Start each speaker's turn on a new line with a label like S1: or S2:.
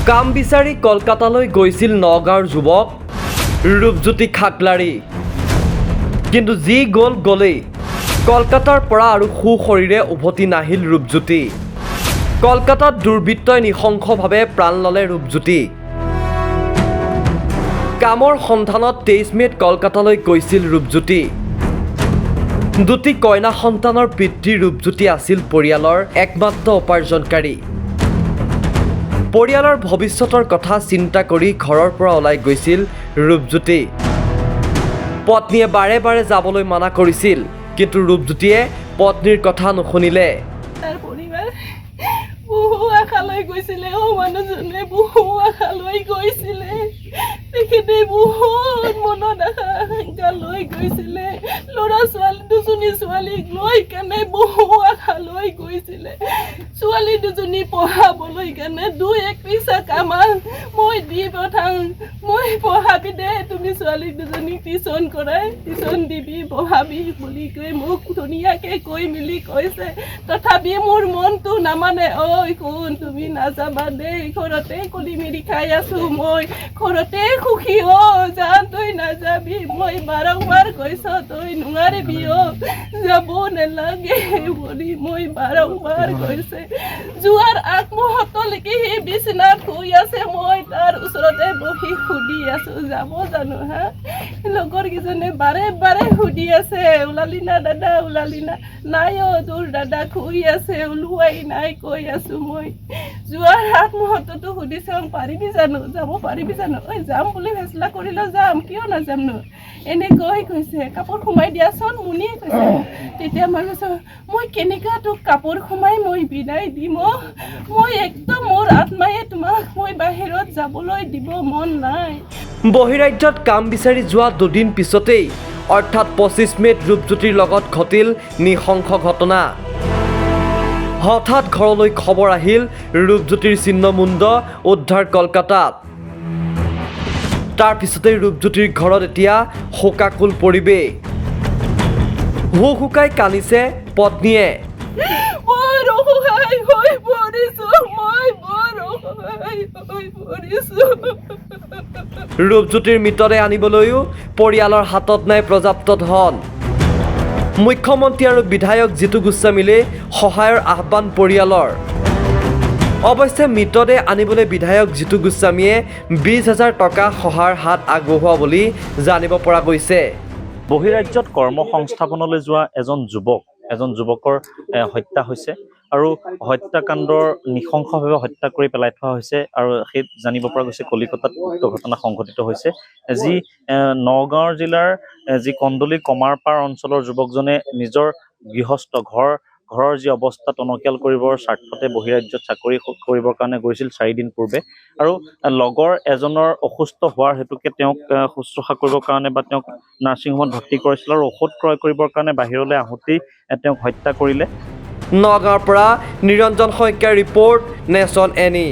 S1: কাম বিচাৰি কলকাতালৈ গৈছিল নগাঁৱৰ যুৱক ৰূপজ্যোতি খাকলাৰী। কিন্তু যি গ'লেই কলকাতাৰ পৰা আৰু সুশৰীৰে উভতি নাহিল ৰূপজ্যোতি। কলকাতাত দুৰ্বৃত্তই নৃশংসভাৱে প্ৰাণ ল'লে ৰূপজ্যোতি। কামৰ সন্ধানত 23 মে'ত কলকাতালৈ গৈছিল ৰূপজ্যোতি। দুটি কন্যা সন্তানৰ পিতৃ ৰূপজ্যোতি আছিল পৰিয়ালৰ একমাত্ৰ উপাৰ্জনকাৰী। পৰিয়ালৰ ভৱিষ্যতৰ কথা চিন্তা কৰি ঘৰৰ পৰা ওলাই গৈছিল ৰূপজ্যোতি। পত্নীয়ে বাৰে বাৰে যাবলৈ মানা কৰিছিল, কিন্তু ৰূপজ্যোতিয়ে পত্নীৰ কথা নুশুনিলে।
S2: তাৰ পৰিবাৰ বহু আশালৈ গৈছিলে, মানুহজনে বহু আশালৈ গৈছিলে, তেখেতে বহুত মনত আশা লৈ গৈছিলে। ল'ৰা ছোৱালী দুজনী ছোৱালীক লৈ কেনে বহু আশালৈ গৈছিলে। ছোৱালী দুজনী পঢ়াবলৈ কাৰণে 2-1 পইচা কামাল মই দি পঠাওঁ, মই পঢ়াবি দে, তুমি ছোৱালী দুজনীক টিউচন কৰাই, টিউচন দিবি পঢ়াবি বুলি কৈ মোক ধুনীয়াকৈ কৈ মেলি কৈছে। তথাপি মোৰ মনটো নামানে। ঐ কোন তুমি নাযাবা দেই, ঘৰতে কলি মেলি খাই আছো, মই ঘৰতে সুখী। জান তই নাযাবি, মই বাৰম্বাৰ কৈছ তই নোৱাৰিবি, যাব নালাগে বুলি মই বাৰম্বাৰ কৈছে। যোৱাৰ আগমুহূৰ্তলৈকে সি বিচনাত শুই আছে, মই তাৰ ওচৰতে বহি সুধি আছো যাব জানো। লগৰ কেইজনে বাৰে বাৰে সুধি আছে, ওলালি না দাদা, ওলালি না? নাই তোৰ দাদা শুই আছে, ওলোৱাই নাই কৈ আছো মই। যোৱাৰ আগমুহূৰ্ততো সুধিছে পাৰিবি জানো, যাব পাৰিবি জানো? যাম বুলি ফেচলা কৰিলে যাম, কিয় নাযামনো? এনেকৈ কৈছে। কাপোৰ সোমাই দিয়াচোন মুনিয়ে কৈছে। তেতিয়া মই কৈছো মই কেনেকুৱা তোক কাপোৰ সোমাই মই বিদায় দিম? মই একদম মোৰ আত্মায়ে তোমাক মই বাহিৰত যাবলৈ দিব মন নাই।
S1: বহিৰাজ্যত কাম বিচাৰি যোৱা দুদিন পিছতেই অৰ্থাৎ 25 মে'ত ৰূপজ্যোতিৰ লগত ঘটিল নৃশংস ঘটনা। হঠাৎ ঘৰলৈ খবৰ আহিল ৰূপজ্যোতিৰ ছিন্নমুণ্ড উদ্ধাৰ কলকাতাত। তাৰপিছতেই ৰূপজ্যোতিৰ ঘৰত এতিয়া শোকাকুল পৰিৱেশ। হুকাই কান্দিছে পত্নীয়ে।
S2: বৰ অসহায় হৈ পৰিছো, মই বৰ অসহায় হৈ পৰিছো।
S1: ৰূপজ্যোতিৰ মৃতদেহ আনিবলৈও পৰিয়ালৰ হাতত নাই পৰ্যাপ্ত ধন। মুখ্যমন্ত্ৰী আৰু বিধায়ক জিতু গোস্বামীলৈ সহায়ৰ আহ্বান পৰিয়ালৰ। অৱশ্যে মৃতদেহ আনিবলৈ বিধায়ক জিতু গোস্বামীয়ে 20,000 টকা সহায়ৰ হাত আগবঢ়োৱা বুলি জানিব পৰা গৈছে।
S3: বহিৰাজ্যত কৰ্ম সংস্থাপনলৈ যোৱা এজন যুৱকৰ হত্যা হৈছে আৰু হত্যাকাণ্ডৰ নৃশংসভাৱে হত্যা কৰি পেলাই থোৱা হৈছে আৰু সেই জানিব পৰা গৈছে কলিকতাত উক্ত ঘটনা সংঘটিত হৈছে। যি নগাঁও জিলাৰ যি কন্দলি কমাৰপাৰ অঞ্চলৰ যুৱকজনে নিজৰ গৃহস্থ ঘৰৰ যি অৱস্থা টনকিয়াল কৰিবৰ স্বাৰ্থতে বহিৰাজ্যত চাকৰি কৰিবৰ কাৰণে গৈছিল 4 দিন পূৰ্বে, আৰু লগৰ এজনৰ অসুস্থ হোৱাৰ হেতুকে তেওঁক শুশ্ৰূষা কৰিবৰ কাৰণে বা তেওঁক নাৰ্ছিং হোমত ভৰ্তি কৰিছিল আৰু ঔষধ ক্ৰয় কৰিবৰ কাৰণে বাহিৰলৈ আহোঁতেই তেওঁক হত্যা কৰিলে।
S1: নগাঁৱৰ পৰা নিৰঞ্জন শইকীয়াৰ ৰিপৰ্ট, নেশ্যন এনি।